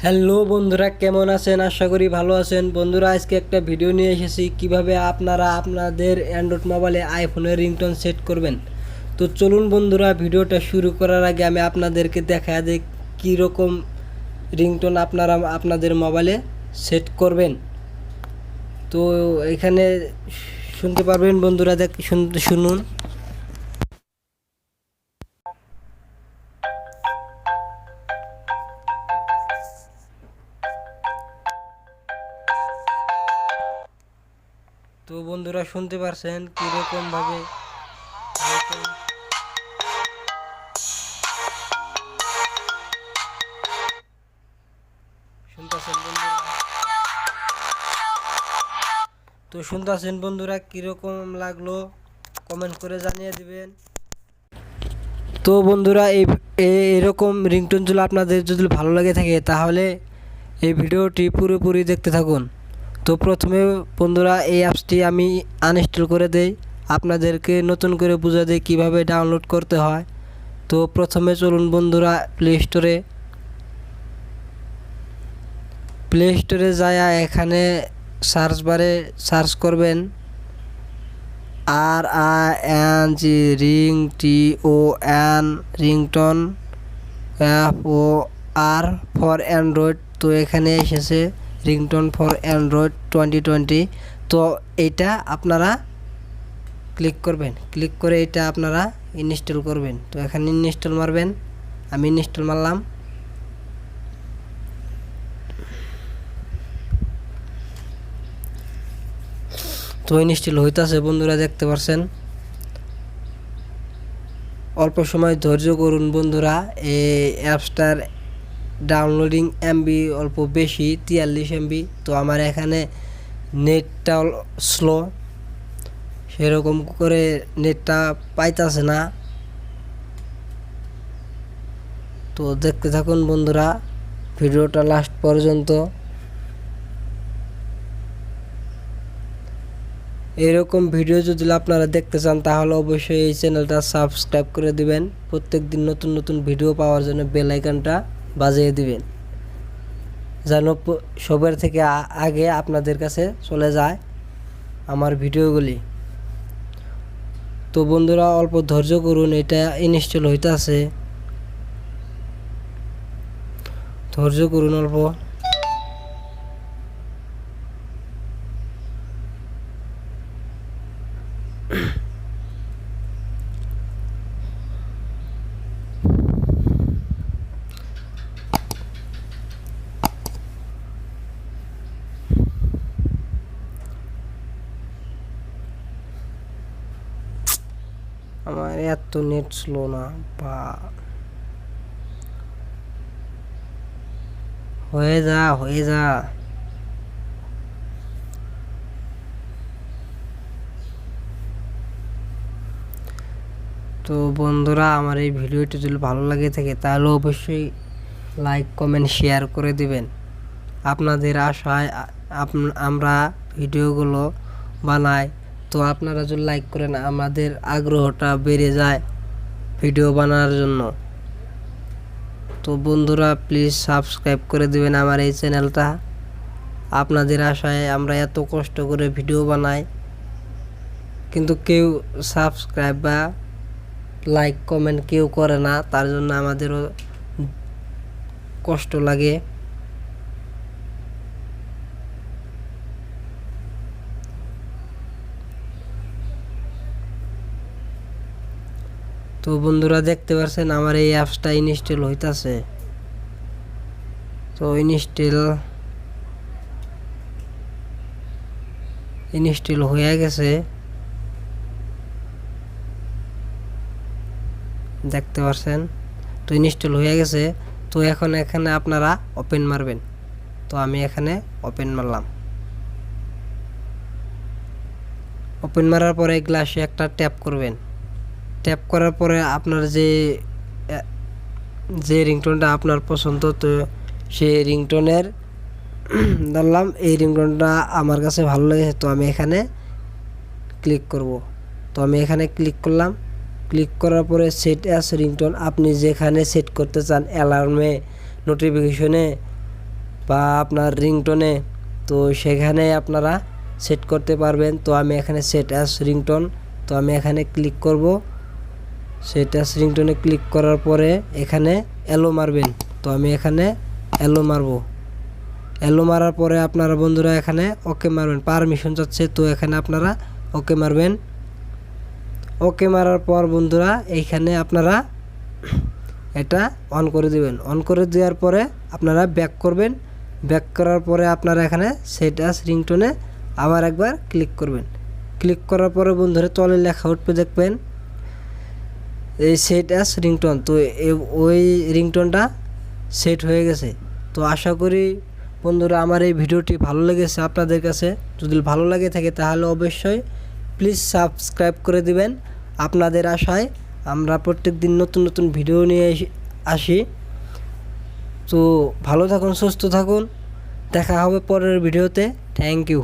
Hello বন্ধুরা, কেমন আছেন? আশা করি ভালো আছেন। বন্ধুরা, আজকে একটা ভিডিও নিয়ে এসেছি কিভাবে আপনারা আপনাদের অ্যান্ড্রয়েড মোবাইলে আইফোনের রিংটোন সেট করবেন। তো চলুন বন্ধুরা, ভিডিওটা শুরু করার আগে আমি আপনাদেরকে দেখা দিই কীরকম রিংটোন আপনারা আপনাদের মোবাইলে সেট করবেন। তো এখানে শুনতে পারবেন বন্ধুরা, শুনুন। তো বন্ধুরা, শুনতে পারছেন কীরকম ভাবে শুনতেছেন বন্ধুরা। তো শুনতেছেন বন্ধুরা, কীরকম লাগলো কমেন্ট করে জানিয়ে দিবেন। তো বন্ধুরা, এরকম রিংটোনগুলো আপনাদের যদি ভালো লাগে থাকে তাহলে এই ভিডিওটি পুরোপুরি দেখতে থাকুন। তো প্রথমে বন্ধুরা, এই অ্যাপসটি আমি আনইনস্টল করে দেই, আপনাদেরকে নতুন করে বুঝা দেই কীভাবে ডাউনলোড করতে হয়। তো প্রথমে চলুন বন্ধুরা, প্লে স্টোরে যায় এখানে সার্চ বারে সার্চ করবেন RING ringtone FOR for Android. তো এখানে এসেছে রিংটোন ফর অ্যান্ড্রয়েড 2020। তো এটা আপনারা ক্লিক করবেন, ক্লিক করে এটা আপনারা ইনস্টল করবেন। তো এখানে ইনস্টল মারবেন, আমি ইনস্টল মারলাম। তো ইনস্টল হইতাছে বন্ধুরা, দেখতে পাচ্ছেন। অল্প সময় ধৈর্য করুন বন্ধুরা, এই অ্যাপসটার ডাউনলোডিং এমবি অল্প বেশি, 43 এমবি। তো আমার এখানে নেটটা স্লো, সেরকম করে নেটটা পাইতাছে না। তো দেখতে থাকুন বন্ধুরা ভিডিওটা লাস্ট পর্যন্ত। এরকম ভিডিও যদি আপনারা দেখতে চান তাহলে অবশ্যই এই চ্যানেলটা সাবস্ক্রাইব করে দিবেন। প্রত্যেক দিন নতুন নতুন ভিডিও পাওয়ার জন্য বেল আইকনটা বাজিয়ে দিবেন, যেন সবার থেকে আগে আপনাদের কাছে চলে যায় আমার ভিডিওগুলি। তো বন্ধুরা, অল্প ধৈর্য করুন, এটা ইনস্টল হইতাছে, ধৈর্য করুন অল্প। আমার এত নেট স্লো না বা, হয়ে যা। তো বন্ধুরা, আমার এই ভিডিওটি যদি ভালো লাগে থাকে তাহলে অবশ্যই লাইক কমেন্ট শেয়ার করে দিবেন। আপনাদের আশায় আমরা ভিডিওগুলো বানাই। তো আপনারা যদি লাইক করেন আমাদের আগ্রহটা বেড়ে যায় ভিডিও বানানোর জন্য। তো বন্ধুরা, প্লিজ সাবস্ক্রাইব করে দিবেন আমার এই চ্যানেলটা। আপনাদের আশায় আমরা এত কষ্ট করে ভিডিও বানাই, কিন্তু কেউ সাবস্ক্রাইব বা লাইক কমেন্ট কেউ করে না, তার জন্য আমাদেরও কষ্ট লাগে। তো বন্ধুরা, দেখতে পাচ্ছেন আমার এই অ্যাপসটা ইনস্টল হইতাছে। তো ইনস্টল হয়ে গেছে, দেখতে পাচ্ছেন। তো ইনস্টল হয়ে গেছে। তো এখন এখানে আপনারা ওপেন মারবেন। তো আমি এখানে ওপেন মারলাম। ওপেন মারার পরে গ্লাসে একটা ট্যাপ করবেন। ট্যাপ করার পরে আপনার যে রিংটোনটা আপনার পছন্দ, তো সেই রিংটোনের ধরলাম এই রিংটোনটা আমার কাছে ভালো লেগেছে, তো আমি এখানে ক্লিক করব। তো আমি এখানে ক্লিক করলাম। ক্লিক করার পরে সেট অ্যাজ রিংটোন, আপনি যেখানে সেট করতে চান, অ্যালার্মে, নোটিফিকেশনে বা আপনার রিংটোনে, তো সেখানে আপনারা সেট করতে পারবেন। তো আমি এখানে সেট অ্যাজ রিংটোন, তো আমি এখানে ক্লিক করব। সেট অ্যাজ রিংটোনে ক্লিক করার পরে এখানে অ্যালো মারবেন। তো আমি এখানে অ্যালো মারবো। অ্যালো মারার পরে আপনারা বন্ধুরা এখানে ওকে মারবেন। পারমিশন চাচ্ছে, তো এখানে আপনারা ওকে মারবেন। ওকে মারার পর বন্ধুরা এইখানে আপনারা এটা অন করে দিবেন। অন করে দেওয়ার পরে আপনারা ব্যাক করবেন। ব্যাক করার পরে আপনারা এখানে সেট অ্যাজ রিংটোনে আবার একবার ক্লিক করবেন। ক্লিক করার পরে বন্ধুরা তলে লেখা উঠবে, দেখবেন এই সেট অ্যাজ রিংটোন। তো ওই রিংটোনটা সেট হয়ে গেছে। তো আশা করি বন্ধুরা আমার এই ভিডিওটি ভালো লেগেছে আপনাদের কাছে। যদি ভালো লাগে থাকে তাহলে অবশ্যই প্লিজ সাবস্ক্রাইব করে দিবেন। আপনাদের আশায় আমরা প্রত্যেক দিন নতুন নতুন ভিডিও নিয়ে আসি। তো ভালো থাকুন, সুস্থ থাকুন, দেখা হবে পরের ভিডিওতে। Thank you.